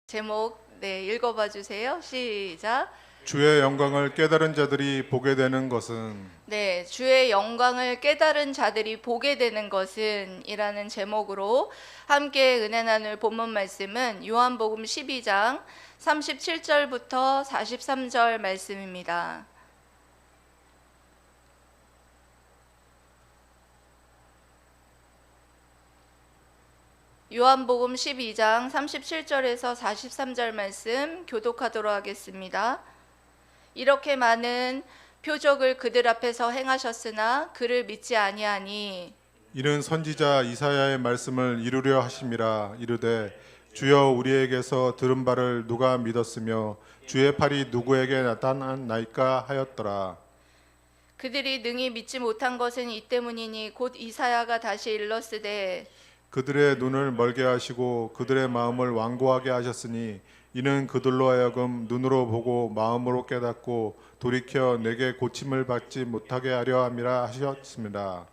제목 읽어봐 주세요. 시작. 주의 영광을 깨달은 자들이 보게 되는 것은 주의 영광을 깨달은 자들이 보게 되는 것은 이라는 제목으로 함께 은혜 나눌 본문 말씀은 요한복음 12장 37절부터 43절 말씀입니다. 요한복음 12장 37절에서 43절 말씀 교독하도록 하겠습니다. 이렇게 많은 표적을 그들 앞에서 행하셨으나 그를 믿지 아니하니 이는 선지자 이사야의 말씀을 이루려 하심이라. 이르되 주여 우리에게서 들은 바를 누가 믿었으며 주의 팔이 누구에게 나타났나이까 하였더라. 그들이 능히 믿지 못한 것은 이 때문이니 곧 이사야가 다시 일렀으되 그들의 눈을 멀게 하시고 그들의 마음을 완고하게 하셨으니 이는 그들로 하여금 눈으로 보고 마음으로 깨닫고 돌이켜 내게 고침을 받지 못하게 하려 함이라 하셨습니다.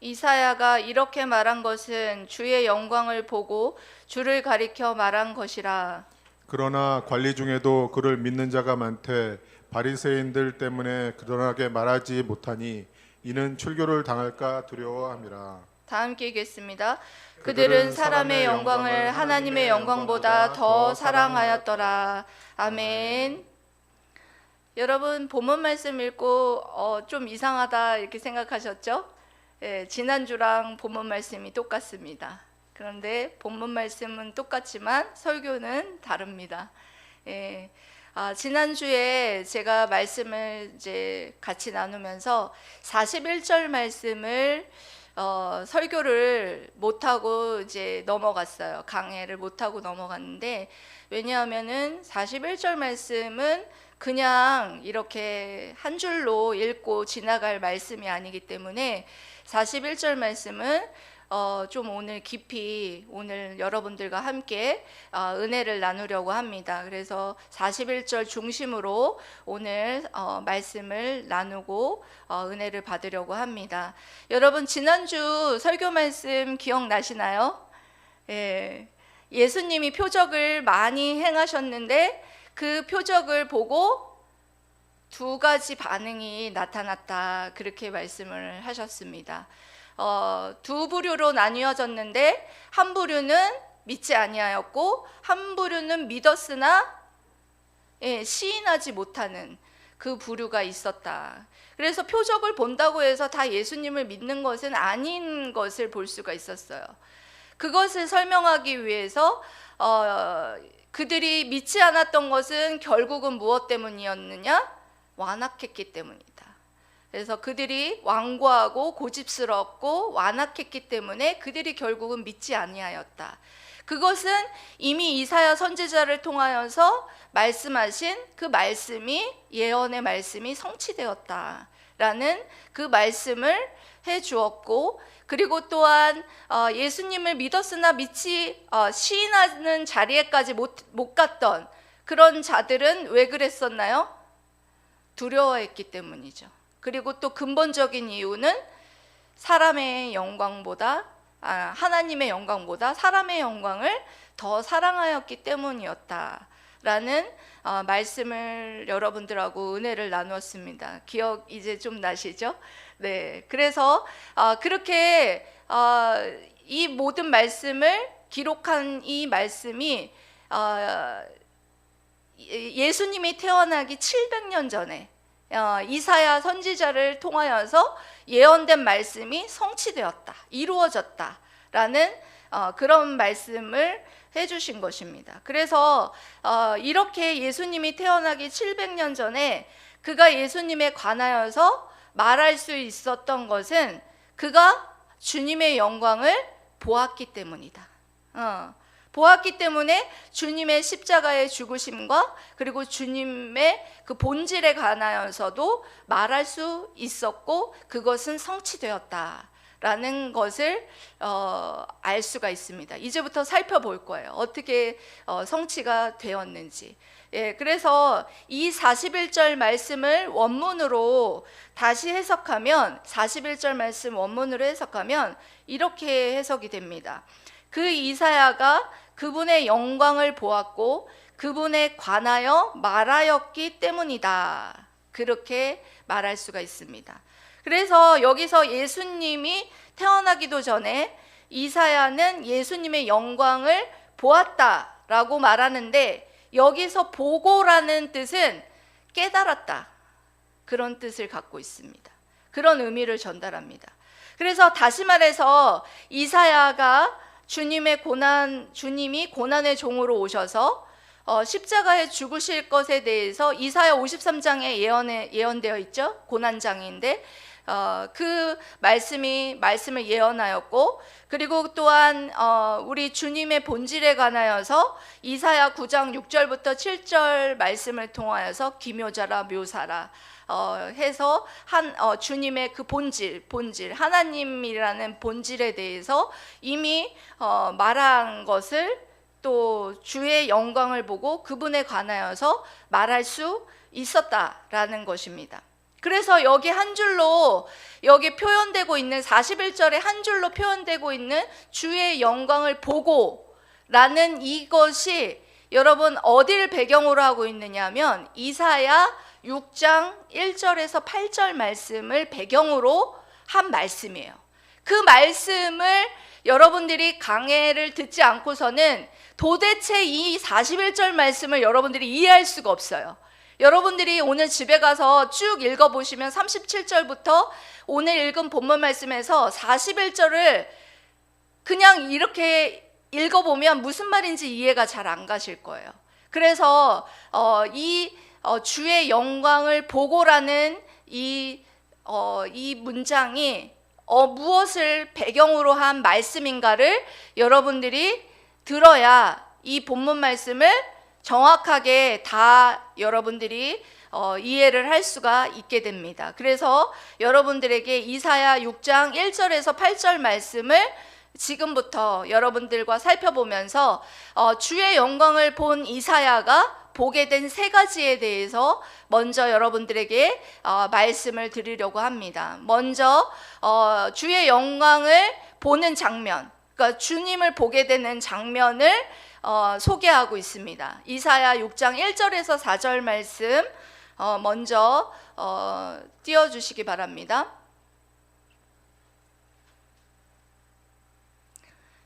이사야가 이렇게 말한 것은 주의 영광을 보고 주를 가리켜 말한 것이라. 그러나 관리 중에도 그를 믿는 자가 많되 바리새인들 때문에 그러하게 말하지 못하니 이는 출교를 당할까 두려워함이라. 다 함께 읽겠습니다. 그들은 사람의 영광을 하나님의 영광보다 더 사랑하였더라. 아멘. 여러분 본문 말씀 읽고 좀 이상하다 이렇게 생각하셨죠? 지난주랑 본문 말씀이 똑같습니다. 그런데 본문 말씀은 똑같지만 설교는 다릅니다. 지난주에 제가 말씀을 이제 같이 나누면서 41절 말씀을 설교를 못하고 이제 넘어갔어요. 강해를 못하고 넘어갔는데, 왜냐하면은 41절 말씀은 그냥 이렇게 한 줄로 읽고 지나갈 말씀이 아니기 때문에 41절 말씀은 좀 오늘 깊이 오늘 여러분들과 함께 은혜를 나누려고 합니다. 그래서 41절 중심으로 오늘 말씀을 나누고 은혜를 받으려고 합니다. 여러분 지난주 설교 말씀 기억나시나요? 예수님이 표적을 많이 행하셨는데 그 표적을 보고 두 가지 반응이 나타났다, 그렇게 말씀을 하셨습니다. 두 부류로 나뉘어졌는데 한 부류는 믿지 아니하였고 한 부류는 믿었으나 시인하지 못하는 그 부류가 있었다. 그래서 표적을 본다고 해서 다 예수님을 믿는 것은 아닌 것을 볼 수가 있었어요. 그것을 설명하기 위해서 그들이 믿지 않았던 것은 결국은 무엇 때문이었느냐? 완악했기 때문이다. 그래서 그들이 완고하고 고집스럽고 완악했기 때문에 그들이 결국은 믿지 아니하였다. 그것은 이미 이사야 선지자를 통하여서 말씀하신 그 말씀이, 예언의 말씀이 성취되었다라는 그 말씀을 해 주었고, 그리고 또한 예수님을 믿었으나 믿지 시인하는 자리에까지 못 갔던 그런 자들은 왜 그랬었나요? 두려워했기 때문이죠. 그리고 또 근본적인 이유는 사람의 영광보다 하나님의 영광보다 사람의 영광을 더 사랑하였기 때문이었다라는 말씀을 여러분들하고 은혜를 나누었습니다. 기억 이제 좀 나시죠? 그래서 그렇게 이 모든 말씀을 기록한 이 말씀이 예수님이 태어나기 700년 전에 이사야 선지자를 통하여서 예언된 말씀이 성취되었다, 이루어졌다라는 그런 말씀을 해주신 것입니다. 그래서 이렇게 예수님이 태어나기 700년 전에 그가 예수님에 관하여서 말할 수 있었던 것은 그가 주님의 영광을 보았기 때문이다. 보았기 때문에 주님의 십자가의 죽으심과 그리고 주님의 그 본질에 관하여서도 말할 수 있었고 그것은 성취되었다라는 것을 알 수가 있습니다. 이제부터 살펴볼 거예요. 어떻게 성취가 되었는지. 그래서 이 41절 말씀을 원문으로 다시 해석하면 41절 말씀 원문으로 해석하면 이렇게 해석이 됩니다. 그 이사야가 그분의 영광을 보았고 그분에 관하여 말하였기 때문이다. 그렇게 말할 수가 있습니다. 그래서 여기서 예수님이 태어나기도 전에 이사야는 예수님의 영광을 보았다라고 말하는데, 여기서 보고라는 뜻은 깨달았다, 그런 뜻을 갖고 있습니다. 그런 의미를 전달합니다. 그래서 다시 말해서 이사야가 주님이 고난의 종으로 오셔서 십자가에 죽으실 것에 대해서 이사야 53장에 예언되어 있죠. 고난장인데 그 말씀을 예언하였고, 그리고 또한 우리 주님의 본질에 관하여서 이사야 9장 6절부터 7절 말씀을 통하여서 기묘자라 묘사라 해서 주님의 그 본질 하나님이라는 본질에 대해서 이미 말한 것을, 또 주의 영광을 보고 그분에 관하여서 말할 수 있었다라는 것입니다. 그래서 여기 한 줄로, 여기 표현되고 있는 41절에 한 줄로 표현되고 있는 주의 영광을 보고 라는 이것이 여러분 어디를 배경으로 하고 있느냐 하면 이사야 6장 1절에서 8절 말씀을 배경으로 한 말씀이에요. 그 말씀을 여러분들이 강해를 듣지 않고서는 도대체 이 41절 말씀을 여러분들이 이해할 수가 없어요. 여러분들이 오늘 집에 가서 쭉 읽어보시면 37절부터 오늘 읽은 본문 말씀에서 41절을 그냥 이렇게 읽어보면 무슨 말인지 이해가 잘 안 가실 거예요. 그래서 주의 영광을 보고라는 이 문장이 무엇을 배경으로 한 말씀인가를 여러분들이 들어야 이 본문 말씀을 정확하게 다 여러분들이 이해를 할 수가 있게 됩니다. 그래서 여러분들에게 이사야 6장 1절에서 8절 말씀을 지금부터 여러분들과 살펴보면서 주의 영광을 본 이사야가 보게 된 세 가지에 대해서 먼저 여러분들에게 말씀을 드리려고 합니다. 먼저 주의 영광을 보는 장면, 그러니까 주님을 보게 되는 장면을 소개하고 있습니다. 이사야 6장 1절에서 4절 말씀 먼저 띄워주시기 바랍니다.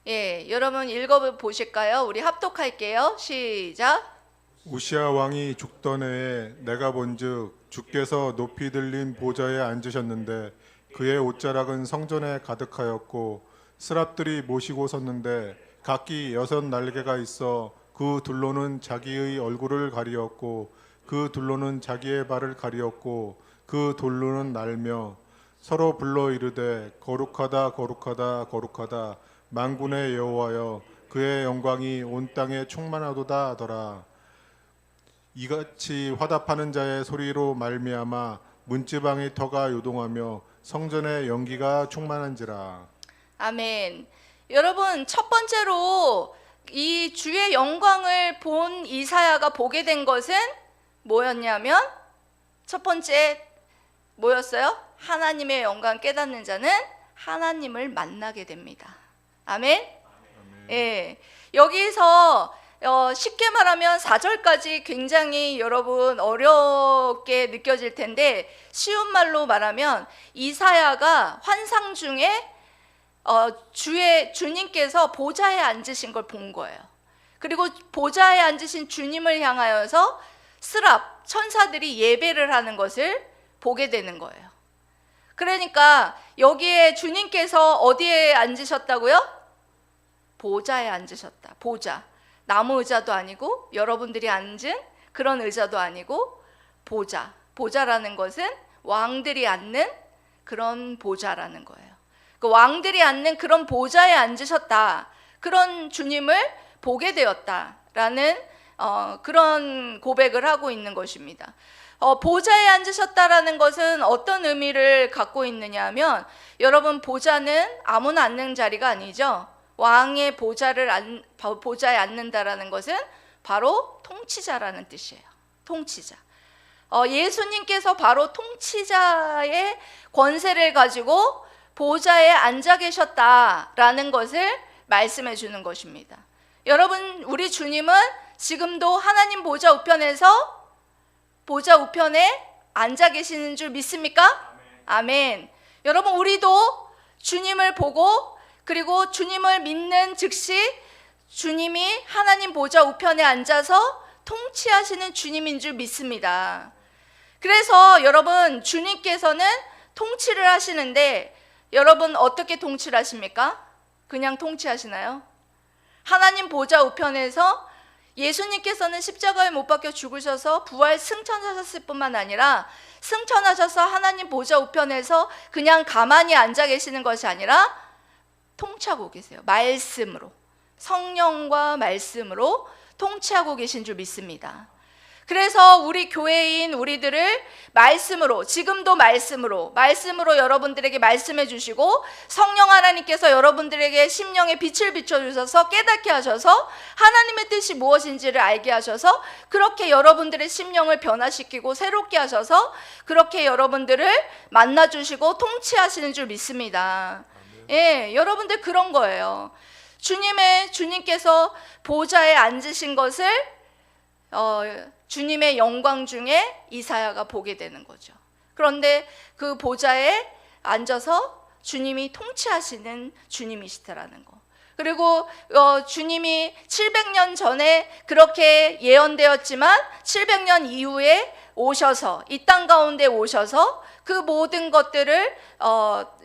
예, 여러분 읽어보실까요? 우리 합독할게요. 시작. 우시아 왕이 죽던 해에 내가 본즉 주께서 높이 들린 보좌에 앉으셨는데 그의 옷자락은 성전에 가득하였고 스랍들이 모시고 섰는데 각기 6 날개가 있어 그 둘로는 자기의 얼굴을 가리었고 그 둘로는 자기의 발을 가리었고 그 둘로는 날며 서로 불러 이르되 거룩하다 거룩하다 거룩하다 만군의 여호와여 그의 영광이 온 땅에 충만하도다 하더라. 이같이 화답하는 자의 소리로 말미암아 문지방의 터가 요동하며 성전의 연기가 충만한지라. 아멘. 여러분, 첫 번째로 이 주의 영광을 본 이사야가 보게 된 것은 뭐였냐면, 첫 번째 뭐였어요? 하나님의 영광 깨닫는 자는 하나님을 만나게 됩니다. 아멘. 예. 여기서 쉽게 말하면 4절까지 굉장히 여러분 어렵게 느껴질 텐데, 쉬운 말로 말하면 이사야가 환상 중에 주님께서 보좌에 앉으신 걸 본 거예요. 그리고 보좌에 앉으신 주님을 향하여서 스랍 천사들이 예배를 하는 것을 보게 되는 거예요. 그러니까 여기에 주님께서 어디에 앉으셨다고요? 보좌에 앉으셨다. 보좌. 나무 의자도 아니고 여러분들이 앉은 그런 의자도 아니고 보좌. 보좌라는 것은 왕들이 앉는 그런 보좌라는 거예요. 그 왕들이 앉는 그런 보좌에 앉으셨다. 그런 주님을 보게 되었다라는 그런 고백을 하고 있는 것입니다. 보좌에 앉으셨다라는 것은 어떤 의미를 갖고 있느냐 하면, 여러분 보좌는 아무나 앉는 자리가 아니죠. 왕의 보좌에 앉는다라는 것은 바로 통치자라는 뜻이에요. 통치자. 예수님께서 바로 통치자의 권세를 가지고 보좌에 앉아 계셨다라는 것을 말씀해 주는 것입니다. 여러분, 우리 주님은 지금도 하나님 보좌 우편에 앉아 계시는 줄 믿습니까? 아멘. 여러분, 우리도 주님을 보고 그리고 주님을 믿는 즉시 주님이 하나님 보좌 우편에 앉아서 통치하시는 주님인 줄 믿습니다. 그래서 여러분, 주님께서는 통치를 하시는데 여러분 어떻게 통치를 하십니까? 그냥 통치하시나요? 하나님 보좌 우편에서 예수님께서는 십자가에 못 박혀 죽으셔서 부활 승천하셨을 뿐만 아니라 승천하셔서 하나님 보좌 우편에서 그냥 가만히 앉아 계시는 것이 아니라 통치하고 계세요. 말씀으로, 성령과 말씀으로 통치하고 계신 줄 믿습니다. 그래서 우리 교회인 우리들을 말씀으로, 지금도 말씀으로 여러분들에게 말씀해 주시고 성령 하나님께서 여러분들에게 심령의 빛을 비춰주셔서 깨닫게 하셔서 하나님의 뜻이 무엇인지를 알게 하셔서 그렇게 여러분들의 심령을 변화시키고 새롭게 하셔서 그렇게 여러분들을 만나주시고 통치하시는 줄 믿습니다. 예, 여러분들 그런 거예요. 주님께서 보좌에 앉으신 것을 주님의 영광 중에 이사야가 보게 되는 거죠. 그런데 그 보좌에 앉아서 주님이 통치하시는 주님이시더라는 거. 그리고 주님이 700년 전에 그렇게 예언되었지만 700년 이후에 오셔서 이 땅 가운데 오셔서 그 모든 것들을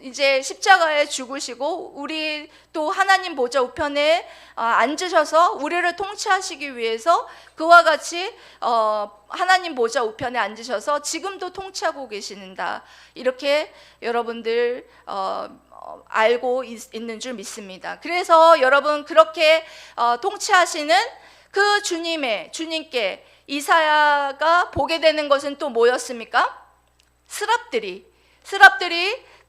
이제 십자가에 죽으시고 우리 또 하나님 보좌 우편에 앉으셔서 우리를 통치하시기 위해서 그와 같이 하나님 보좌 우편에 앉으셔서 지금도 통치하고 계신다. 이렇게 여러분들 알고 있는 줄 믿습니다. 그래서 여러분 그렇게 통치하시는 그 주님께 이사야가 보게 되는 것은 또 뭐였습니까? 스랍들이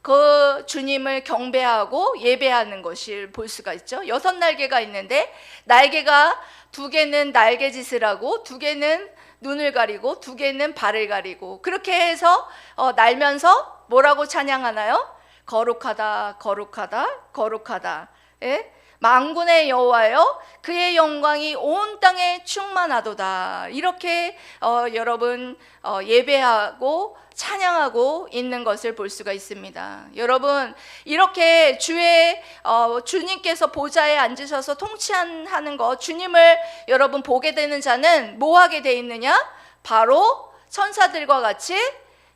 그 주님을 경배하고 예배하는 것을 볼 수가 있죠. 6날개가 있는데 날개가 2개는 날개짓을 하고 2개는 눈을 가리고 2개는 발을 가리고 그렇게 해서 날면서 뭐라고 찬양하나요? 거룩하다 거룩하다 거룩하다. 예? 만군의 여호와여 그의 영광이 온 땅에 충만하도다. 이렇게 여러분 예배하고 찬양하고 있는 것을 볼 수가 있습니다. 여러분 이렇게 주님께서 보좌에 앉으셔서 통치하는 것, 주님을 여러분 보게 되는 자는 뭐 하게 돼 있느냐? 바로 천사들과 같이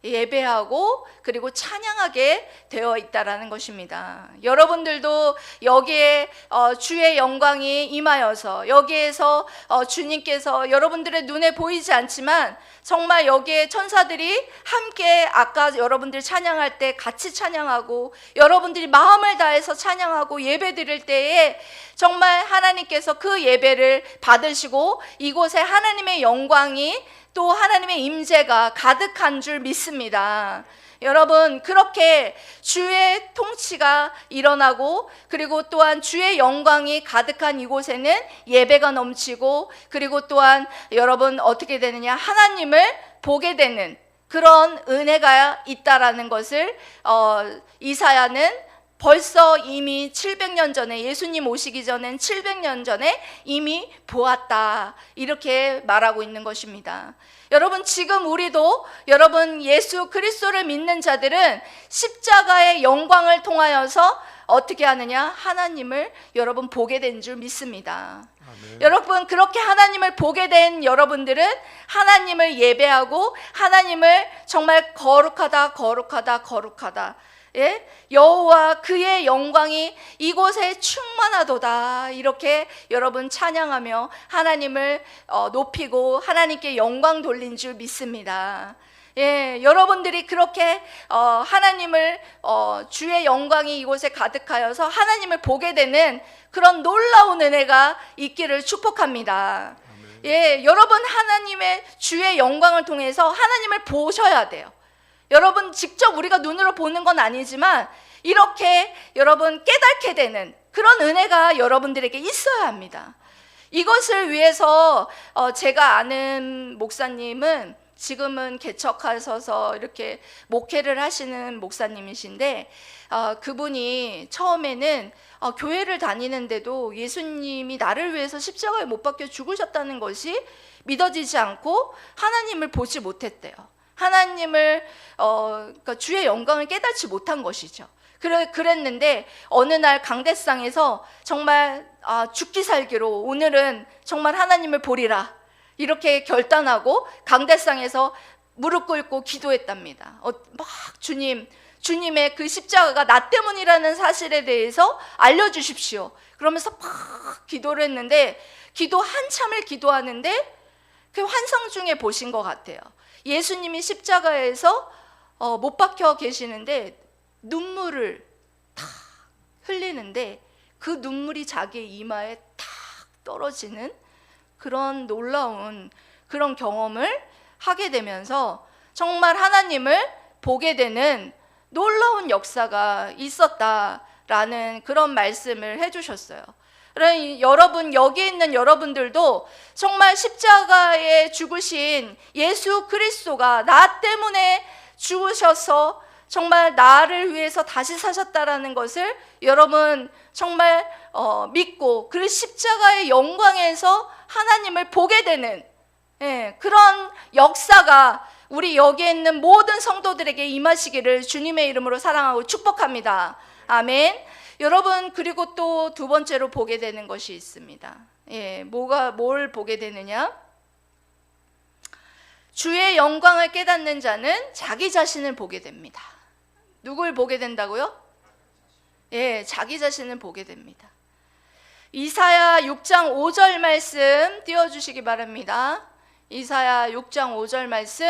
예배하고 그리고 찬양하게 되어 있다라는 것입니다. 여러분들도 여기에 주의 영광이 임하여서 여기에서 주님께서 여러분들의 눈에 보이지 않지만 정말 여기에 천사들이 함께 아까 여러분들 찬양할 때 같이 찬양하고 여러분들이 마음을 다해서 찬양하고 예배 드릴 때에 정말 하나님께서 그 예배를 받으시고 이곳에 하나님의 영광이 또 하나님의 임재가 가득한 줄 믿습니다. 여러분 그렇게 주의 통치가 일어나고 그리고 또한 주의 영광이 가득한 이곳에는 예배가 넘치고 그리고 또한 여러분 어떻게 되느냐? 하나님을 보게 되는 그런 은혜가 있다라는 것을 이사야는 벌써 이미 700년 전에 예수님 오시기 전엔 700년 전에 이미 보았다 이렇게 말하고 있는 것입니다. 여러분 지금 우리도 여러분 예수 그리스도를 믿는 자들은 십자가의 영광을 통하여서 어떻게 하느냐? 하나님을 여러분 보게 된 줄 믿습니다. 아멘. 여러분 그렇게 하나님을 보게 된 여러분들은 하나님을 예배하고 하나님을 정말 거룩하다 거룩하다 거룩하다 예? 여호와 그의 영광이 이곳에 충만하도다 이렇게 여러분 찬양하며 하나님을 높이고 하나님께 영광 돌린 줄 믿습니다. 예, 여러분들이 그렇게 하나님을 주의 영광이 이곳에 가득하여서 하나님을 보게 되는 그런 놀라운 은혜가 있기를 축복합니다. 예, 여러분 하나님의 주의 영광을 통해서 하나님을 보셔야 돼요. 여러분 직접 우리가 눈으로 보는 건 아니지만 이렇게 여러분 깨닫게 되는 그런 은혜가 여러분들에게 있어야 합니다. 이것을 위해서 제가 아는 목사님은 지금은 개척하셔서 이렇게 목회를 하시는 목사님이신데 그분이 처음에는 교회를 다니는데도 예수님이 나를 위해서 십자가에 못 박혀 죽으셨다는 것이 믿어지지 않고 하나님을 보지 못했대요. 하나님을 그러니까 주의 영광을 깨닫지 못한 것이죠. 그랬는데 어느 날 강대상에서 정말 죽기 살기로 오늘은 정말 하나님을 보리라 이렇게 결단하고 강대상에서 무릎 꿇고 기도했답니다. 막 주님의 그 십자가가 나 때문이라는 사실에 대해서 알려주십시오. 그러면서 막 기도를 했는데 기도 한참을 기도하는데 그 환상 중에 보신 것 같아요. 예수님이 십자가에서 못 박혀 계시는데 눈물을 탁 흘리는데 그 눈물이 자기의 이마에 탁 떨어지는 그런 놀라운 그런 경험을 하게 되면서 정말 하나님을 보게 되는 놀라운 역사가 있었다라는 그런 말씀을 해주셨어요. 여러분, 여기 있는 여러분들도 정말 십자가에 죽으신 예수 그리스도가 나 때문에 죽으셔서 정말 나를 위해서 다시 사셨다라는 것을 여러분 정말 믿고 그 십자가의 영광에서 하나님을 보게 되는 그런 역사가 우리 여기에 있는 모든 성도들에게 임하시기를 주님의 이름으로 사랑하고 축복합니다. 아멘. 여러분, 그리고 또 두 번째로 보게 되는 것이 있습니다. 뭘 보게 되느냐? 주의 영광을 깨닫는 자는 자기 자신을 보게 됩니다. 누굴 보게 된다고요? 자기 자신을 보게 됩니다. 이사야 6장 5절 말씀 띄워주시기 바랍니다. 이사야 6장 5절 말씀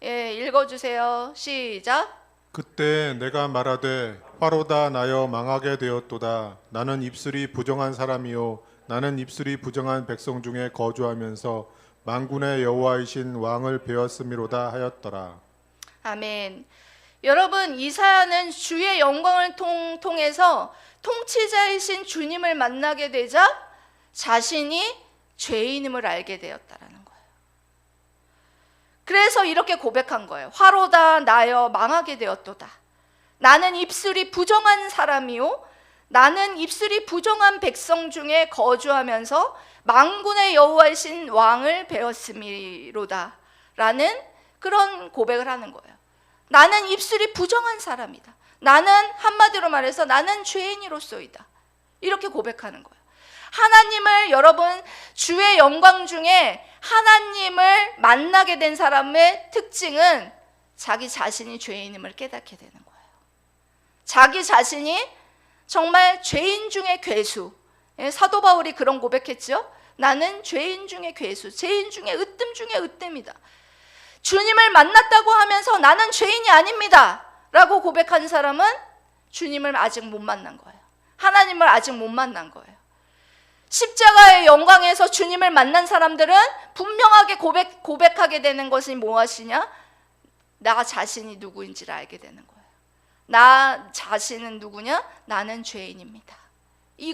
읽어주세요. 시작. 그때 내가 말하되 화로다 나여 망하게 되었도다. 나는 입술이 부정한 사람이요 나는 입술이 부정한 백성 중에 거주하면서 만군의 여호와이신 왕을 배웠음이로다 하였더라. 아멘. 여러분, 이사야는 주의 영광을 통해서 통치자이신 주님을 만나게 되자 자신이 죄인임을 알게 되었다라는 거예요. 그래서 이렇게 고백한 거예요. 화로다 나여 망하게 되었도다. 나는 입술이 부정한 사람이요 나는 입술이 부정한 백성 중에 거주하면서 만군의 여호와이신 왕을 배웠음이로다 라는 그런 고백을 하는 거예요. 나는 입술이 부정한 사람이다. 나는 한마디로 말해서 나는 죄인이로소이다. 이렇게 고백하는 거예요. 하나님을 여러분 주의 영광 중에 하나님을 만나게 된 사람의 특징은 자기 자신이 죄인임을 깨닫게 되는 거예요. 자기 자신이 정말 죄인 중에 괴수. 사도 바울이 그런 고백했죠. 나는 죄인 중에 괴수, 죄인 중에 으뜸 중에 으뜸이다. 주님을 만났다고 하면서 나는 죄인이 아닙니다 라고 고백한 사람은 주님을 아직 못 만난 거예요. 하나님을 아직 못 만난 거예요. 십자가의 영광에서 주님을 만난 사람들은 분명하게 고백하게 되는 것이 무엇이냐? 나 자신이 누구인지를 알게 되는 거예요. 나 자신은 누구냐? 나는 죄인입니다. 이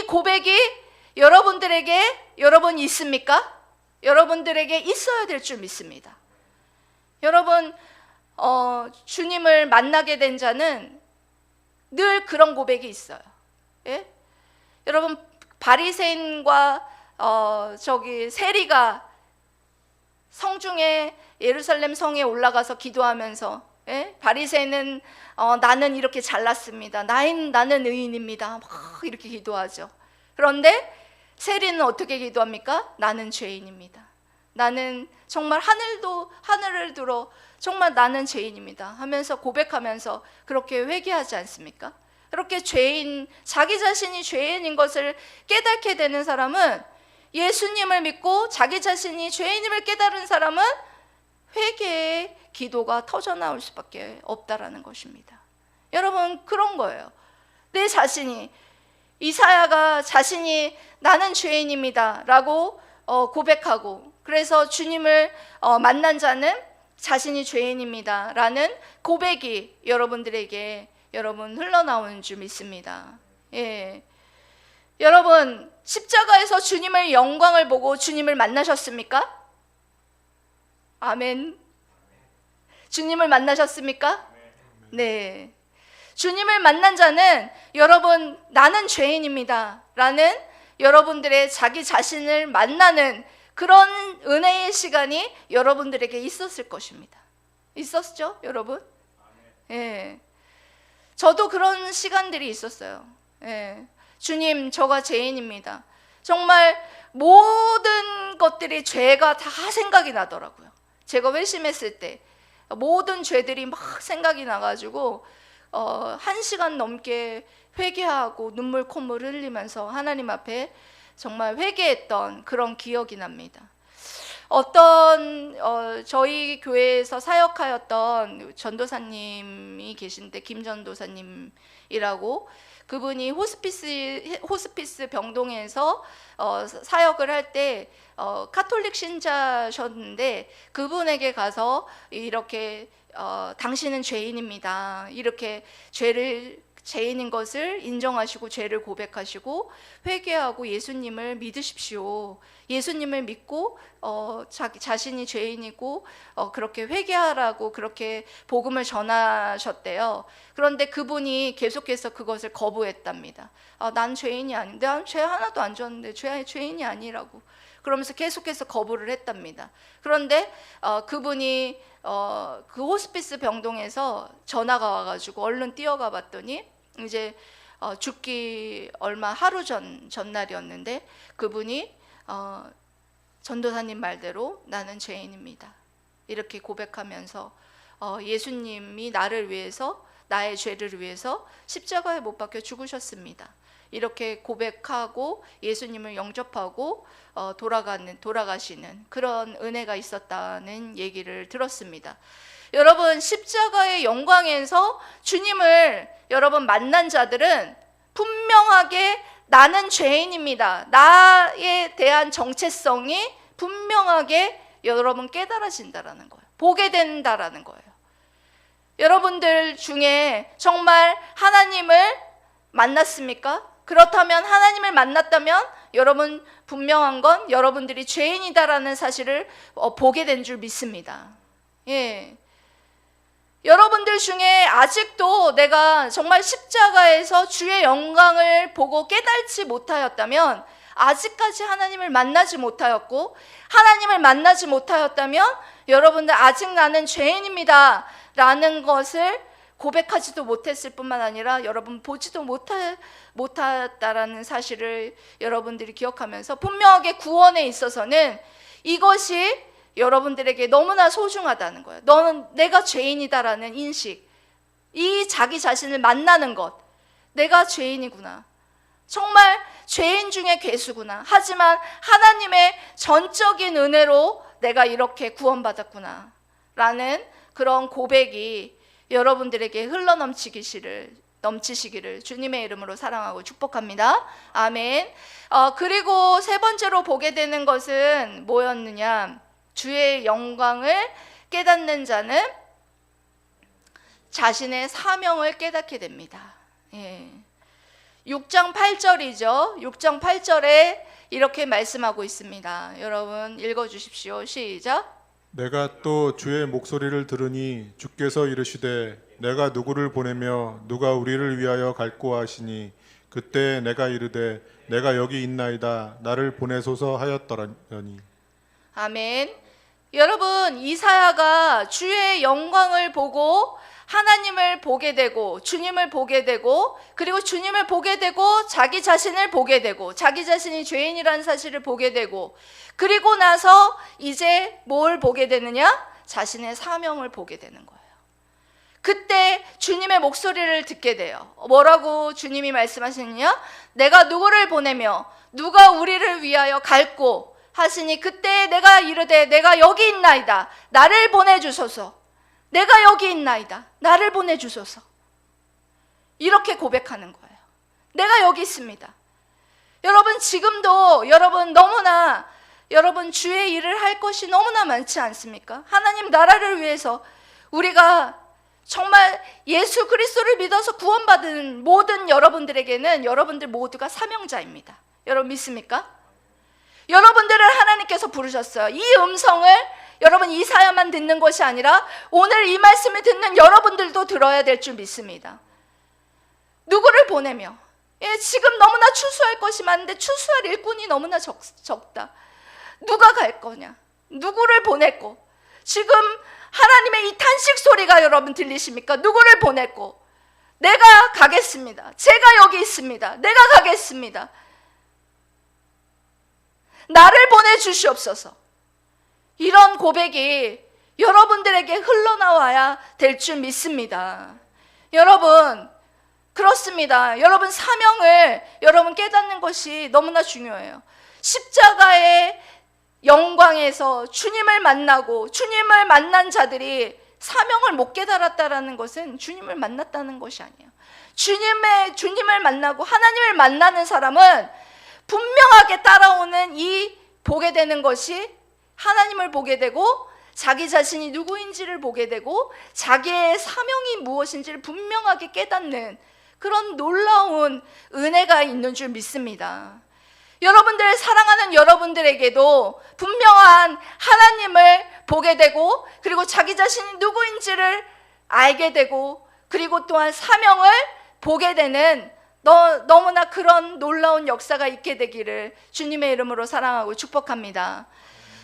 고백이 여러분 있습니까? 여러분들에게 있어야 될 줄 믿습니다. 여러분, 주님을 만나게 된 자는 늘 그런 고백이 있어요. 여러분, 바리새인과 세리가 성중에 예루살렘 성에 올라가서 기도하면서 바리새인은 나는 이렇게 잘났습니다. 나는 의인입니다. 막 이렇게 기도하죠. 그런데 세리는 어떻게 기도합니까? 나는 죄인입니다. 나는 정말 하늘을 들어 정말 나는 죄인입니다 하면서 고백하면서 그렇게 회개하지 않습니까? 그렇게 자기 자신이 죄인인 것을 깨닫게 되는 사람은, 예수님을 믿고 자기 자신이 죄인임을 깨달은 사람은 회개의 기도가 터져나올 수밖에 없다라는 것입니다. 여러분, 그런 거예요. 내 자신이, 이사야가 자신이 나는 죄인입니다 라고 고백하고, 그래서 주님을 만난 자는 자신이 죄인입니다 라는 고백이 여러분들에게 흘러나오는 줄 믿습니다. 여러분, 십자가에서 주님의 영광을 보고 주님을 만나셨습니까? 아멘. 주님을 만나셨습니까? 네. 주님을 만난 자는 여러분 나는 죄인입니다 라는 여러분들의 자기 자신을 만나는 그런 은혜의 시간이 여러분들에게 있었을 것입니다. 있었죠, 여러분? 예. 저도 그런 시간들이 있었어요. 예. 주님, 저가 죄인입니다. 정말 모든 것들이 죄가 다 생각이 나더라고요. 제가 회심했을 때 모든 죄들이 막 생각이 나가지고 1시간 넘게 회개하고 눈물 콧물 흘리면서 하나님 앞에 정말 회개했던 그런 기억이 납니다. 어떤 저희 교회에서 사역하였던 전도사님이 계신데, 김 전도사님이라고, 그분이 호스피스 병동에서 사역을 할 때 카톨릭 신자셨는데, 그분에게 가서 이렇게 당신은 죄인입니다, 이렇게 죄인인 것을 인정하시고 죄를 고백하시고 회개하고 예수님을 믿으십시오, 예수님을 믿고 자기 자신이 죄인이고 그렇게 회개하라고 그렇게 복음을 전하셨대요. 그런데 그분이 계속해서 그것을 거부했답니다. 난 죄인이 아닌데, 난 죄 하나도 안 졌는데 죄인이 아니라고 그러면서 계속해서 거부를 했답니다. 그런데 그분이 그 호스피스 병동에서 전화가 와가지고 얼른 뛰어가 봤더니 이제 죽기 얼마 하루 전날이었는데 그분이 전도사님 말대로 나는 죄인입니다 이렇게 고백하면서 예수님이 나를 위해서, 나의 죄를 위해서 십자가에 못 박혀 죽으셨습니다 이렇게 고백하고 예수님을 영접하고 돌아가시는 그런 은혜가 있었다는 얘기를 들었습니다. 여러분, 십자가의 영광에서 주님을 여러분 만난 자들은 분명하게 나는 죄인입니다, 나에 대한 정체성이 분명하게 여러분 깨달아진다라는 거예요. 보게 된다라는 거예요. 여러분들 중에 정말 하나님을 만났습니까? 그렇다면, 하나님을 만났다면 여러분 분명한 건 여러분들이 죄인이다라는 사실을 보게 된 줄 믿습니다. 예. 여러분들 중에 아직도 내가 정말 십자가에서 주의 영광을 보고 깨닫지 못하였다면, 아직까지 하나님을 만나지 못하였고, 하나님을 만나지 못하였다면 여러분들 아직 나는 죄인입니다 라는 것을 고백하지도 못했을 뿐만 아니라 여러분 보지도 못했다라는 사실을 여러분들이 기억하면서, 분명하게 구원에 있어서는 이것이 여러분들에게 너무나 소중하다는 거예요. 너는 내가 죄인이다라는 인식, 이 자기 자신을 만나는 것, 내가 죄인이구나, 정말 죄인 중에 괴수구나, 하지만 하나님의 전적인 은혜로 내가 이렇게 구원받았구나 라는 그런 고백이 여러분들에게 넘치시기를 주님의 이름으로 사랑하고 축복합니다. 아멘. 그리고 세 번째로 보게 되는 것은 뭐였느냐? 주의 영광을 깨닫는 자는 자신의 사명을 깨닫게 됩니다. 예. 6장 8절이죠. 6장 8절에 이렇게 말씀하고 있습니다. 여러분 읽어주십시오. 시작. 내가 또 주의 목소리를 들으니 주께서 이르시되 내가 누구를 보내며 누가 우리를 위하여 갈꼬 하시니 그때 내가 이르되 내가 여기 있나이다 나를 보내소서 하였더라니. 아멘. 여러분, 이사야가 주의 영광을 보고 하나님을 보게 되고 주님을 보게 되고, 그리고 주님을 보게 되고 자기 자신을 보게 되고, 자기 자신이 죄인이라는 사실을 보게 되고, 그리고 나서 이제 뭘 보게 되느냐? 자신의 사명을 보게 되는 거예요. 그때 주님의 목소리를 듣게 돼요. 뭐라고 주님이 말씀하시느냐? 내가 누구를 보내며 누가 우리를 위하여 갈꼬 하시니 그때 내가 이르되 내가 여기 있나이다 나를 보내주소서, 내가 여기 있나이다 나를 보내주소서, 이렇게 고백하는 거예요. 내가 여기 있습니다. 여러분, 지금도 여러분 너무나 여러분 주의 일을 할 것이 너무나 많지 않습니까? 하나님 나라를 위해서 우리가 정말 예수 그리스도를 믿어서 구원받은 모든 여러분들에게는 여러분들 모두가 사명자입니다. 여러분 믿습니까? 여러분들을 하나님께서 부르셨어요. 이 음성을 여러분 이사야만 듣는 것이 아니라 오늘 이 말씀을 듣는 여러분들도 들어야 될 줄 믿습니다. 누구를 보내며, 지금 너무나 추수할 것이 많은데 추수할 일꾼이 너무나 적다. 누가 갈 거냐? 누구를 보냈고? 지금 하나님의 이 탄식 소리가 여러분 들리십니까? 누구를 보냈고? 내가 가겠습니다. 제가 여기 있습니다. 내가 가겠습니다. 나를 보내주시옵소서. 이런 고백이 여러분들에게 흘러나와야 될 줄 믿습니다. 여러분, 그렇습니다. 여러분 사명을 여러분 깨닫는 것이 너무나 중요해요. 십자가의 영광에서 주님을 만나고 주님을 만난 자들이 사명을 못 깨달았다라는 것은 주님을 만났다는 것이 아니에요. 주님을 만나고 하나님을 만나는 사람은 분명하게 따라오는 이 보게 되는 것이 하나님을 보게 되고 자기 자신이 누구인지를 보게 되고 자기의 사명이 무엇인지를 분명하게 깨닫는 그런 놀라운 은혜가 있는 줄 믿습니다. 여러분들 사랑하는 여러분들에게도 분명한 하나님을 보게 되고 그리고 자기 자신이 누구인지를 알게 되고 그리고 또한 사명을 보게 되는 너무나 그런 놀라운 역사가 있게 되기를 주님의 이름으로 사랑하고 축복합니다.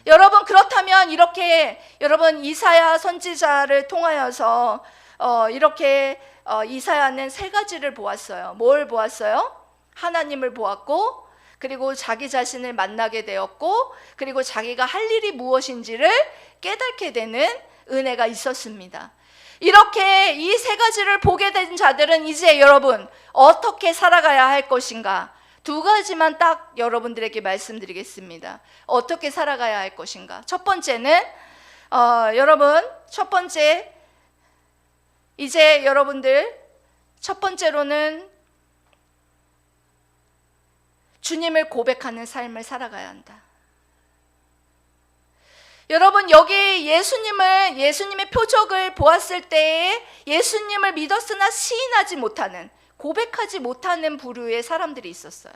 여러분 그렇다면 이렇게 여러분 이사야 선지자를 통하여서 이렇게 이사야는 세 가지를 보았어요. 뭘 보았어요? 하나님을 보았고 그리고 자기 자신을 만나게 되었고 그리고 자기가 할 일이 무엇인지를 깨닫게 되는 은혜가 있었습니다. 이렇게 이 세 가지를 보게 된 자들은 이제 여러분 어떻게 살아가야 할 것인가? 두 가지만 딱 여러분들에게 말씀드리겠습니다. 어떻게 살아가야 할 것인가? 첫 번째는 여러분 첫 번째 이제 여러분들 첫 번째로는 주님을 고백하는 삶을 살아가야 한다. 여러분 여기 예수님의 표적을 보았을 때에 예수님을 믿었으나 시인하지 못하는 고백하지 못하는 부류의 사람들이 있었어요.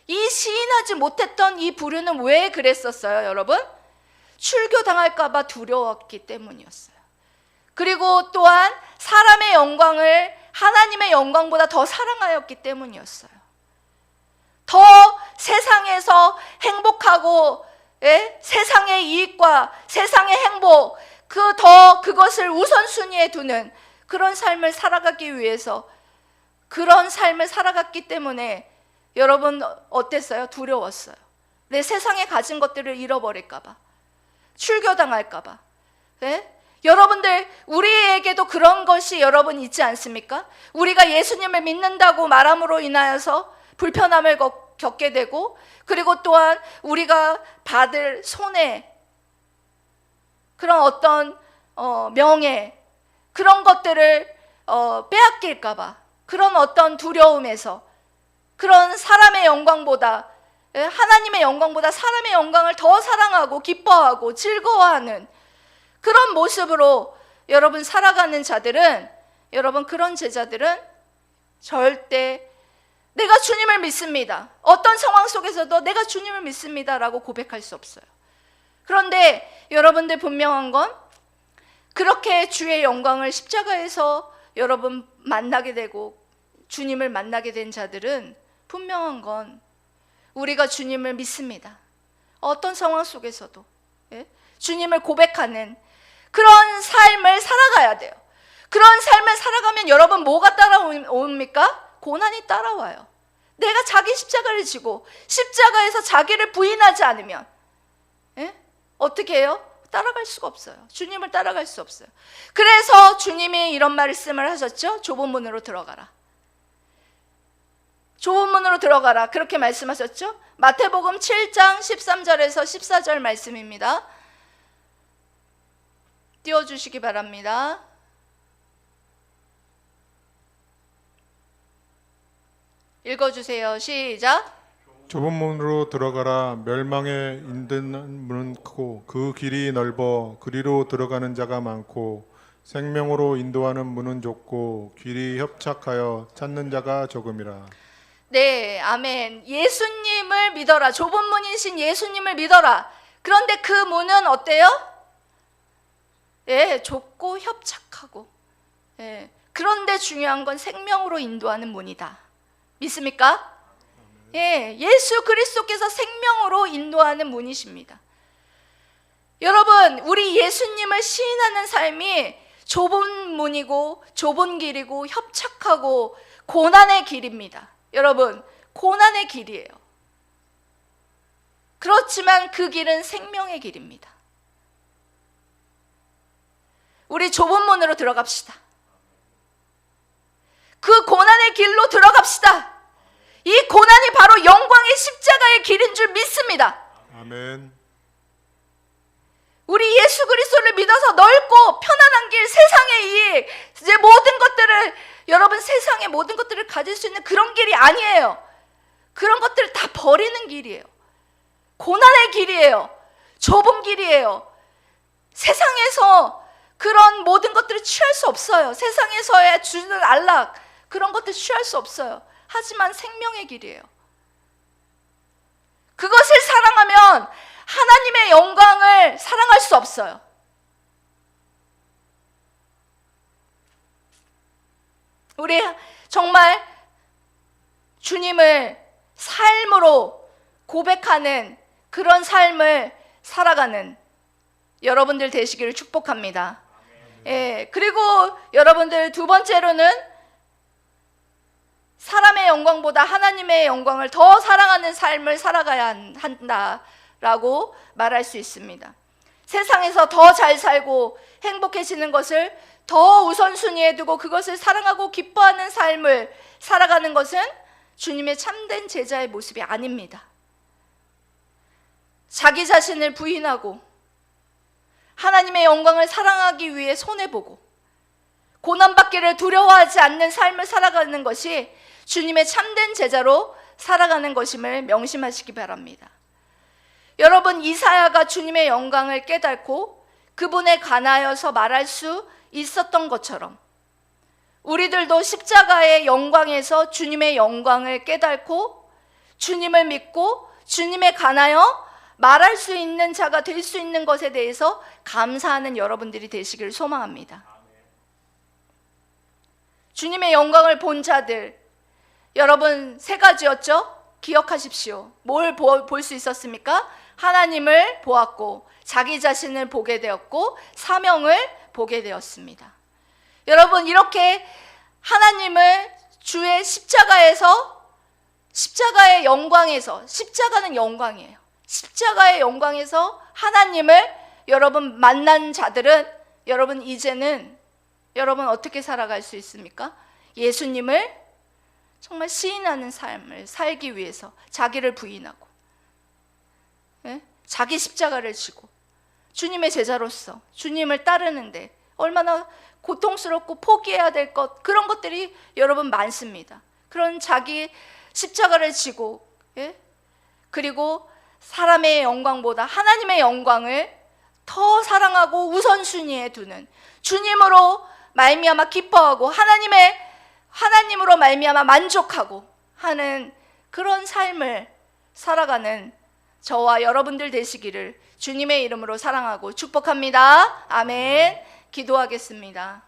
이 시인하지 못했던 이 부류는 왜 그랬었어요, 여러분? 출교당할까 봐 두려웠기 때문이었어요. 그리고 또한 사람의 영광을 하나님의 영광보다 더 사랑하였기 때문이었어요. 더 세상에서 행복하고 세상의 이익과 세상의 행복 그것을 우선순위에 두는 그런 삶을 살아가기 위해서 그런 삶을 살아갔기 때문에 여러분 어땠어요? 두려웠어요. 내 세상에 가진 것들을 잃어버릴까 봐 출교당할까 봐. 여러분들 우리에게도 그런 것이 여러분 있지 않습니까? 우리가 예수님을 믿는다고 말함으로 인하여서 불편함을 겪게 되고 그리고 또한 우리가 받을 손해 그런 어떤 명예 그런 것들을 빼앗길까 봐 그런 어떤 두려움에서 그런 사람의 영광보다 하나님의 영광보다 사람의 영광을 더 사랑하고 기뻐하고 즐거워하는 그런 모습으로 여러분 살아가는 자들은 여러분 그런 제자들은 절대 내가 주님을 믿습니다. 어떤 상황 속에서도 내가 주님을 믿습니다라고 고백할 수 없어요. 그런데 여러분들 분명한 건 그렇게 주의 영광을 십자가에서 여러분 만나게 되고 주님을 만나게 된 자들은 분명한 건 우리가 주님을 믿습니다. 어떤 상황 속에서도 주님을 고백하는 그런 삶을 살아가야 돼요. 그런 삶을 살아가면 여러분 뭐가 따라옵니까? 고난이 따라와요. 내가 자기 십자가를 지고 십자가에서 자기를 부인하지 않으면 어떻게 해요? 따라갈 수가 없어요. 주님을 따라갈 수 없어요. 그래서 주님이 이런 말씀을 하셨죠. 좁은 문으로 들어가라. 좁은 문으로 들어가라. 그렇게 말씀하셨죠. 마태복음 7장 13절에서 14절 말씀입니다. 띄워주시기 바랍니다. 읽어주세요. 시작. 좁은 문으로 들어가라. 멸망에 인도하는 문은 크고 그 길이 넓어 그리로 들어가는 자가 많고 생명으로 인도하는 문은 좁고 길이 협착하여 찾는 자가 적음이라. 네, 아멘. 예수님을 믿어라. 좁은 문이신 예수님을 믿어라. 그런데 그 문은 어때요? 예, 좁고 협착하고. 예, 그런데 중요한 건 생명으로 인도하는 문이다. 믿습니까? 예, 예수 그리스도께서 생명으로 인도하는 문이십니다. 여러분, 우리 예수님을 시인하는 삶이 좁은 문이고 좁은 길이고 협착하고 고난의 길입니다. 여러분, 고난의 길이에요. 그렇지만 그 길은 생명의 길입니다. 우리 좁은 문으로 들어갑시다. 그 고난의 길로 들어갑시다. 이 고난이 바로 영광의 십자가의 길인 줄 믿습니다. 아멘. 우리 예수 그리스도를 믿어서 넓고 편안한 길, 세상의 이익, 이제 모든 것들을, 여러분 세상의 모든 것들을 가질 수 있는 그런 길이 아니에요. 그런 것들을 다 버리는 길이에요. 고난의 길이에요. 좁은 길이에요. 세상에서 그런 모든 것들을 취할 수 없어요. 세상에서의 주는 안락, 그런 것들 취할 수 없어요. 하지만 생명의 길이에요. 그것을 사랑하면 하나님의 영광을 사랑할 수 없어요. 우리 정말 주님을 삶으로 고백하는 그런 삶을 살아가는 여러분들 되시기를 축복합니다. 예, 그리고 여러분들 두 번째로는 사람의 영광보다 하나님의 영광을 더 사랑하는 삶을 살아가야 한다라고 말할 수 있습니다. 세상에서 더 잘 살고 행복해지는 것을 더 우선순위에 두고 그것을 사랑하고 기뻐하는 삶을 살아가는 것은 주님의 참된 제자의 모습이 아닙니다. 자기 자신을 부인하고 하나님의 영광을 사랑하기 위해 손해보고 고난받기를 두려워하지 않는 삶을 살아가는 것이 주님의 참된 제자로 살아가는 것임을 명심하시기 바랍니다. 여러분, 이사야가 주님의 영광을 깨닫고 그분에 관하여서 말할 수 있었던 것처럼 우리들도 십자가의 영광에서 주님의 영광을 깨닫고 주님을 믿고 주님에 관하여 말할 수 있는 자가 될 수 있는 것에 대해서 감사하는 여러분들이 되시기를 소망합니다. 주님의 영광을 본 자들, 여러분 세 가지였죠? 기억하십시오. 뭘 볼 수 있었습니까? 하나님을 보았고 자기 자신을 보게 되었고 사명을 보게 되었습니다. 여러분, 이렇게 하나님을 주의 십자가에서, 십자가의 영광에서, 십자가는 영광이에요. 십자가의 영광에서 하나님을 여러분 만난 자들은 여러분 이제는 여러분 어떻게 살아갈 수 있습니까? 예수님을 정말 시인하는 삶을 살기 위해서 자기를 부인하고, 예? 자기 십자가를 지고 주님의 제자로서 주님을 따르는데 얼마나 고통스럽고 포기해야 될 것, 그런 것들이 여러분 많습니다. 그런 자기 십자가를 지고, 예? 그리고 사람의 영광보다 하나님의 영광을 더 사랑하고 우선순위에 두는, 주님으로 말미암아 기뻐하고 하나님으로 말미암아 만족하고 하는 그런 삶을 살아가는 저와 여러분들 되시기를 주님의 이름으로 사랑하고 축복합니다. 아멘. 기도하겠습니다.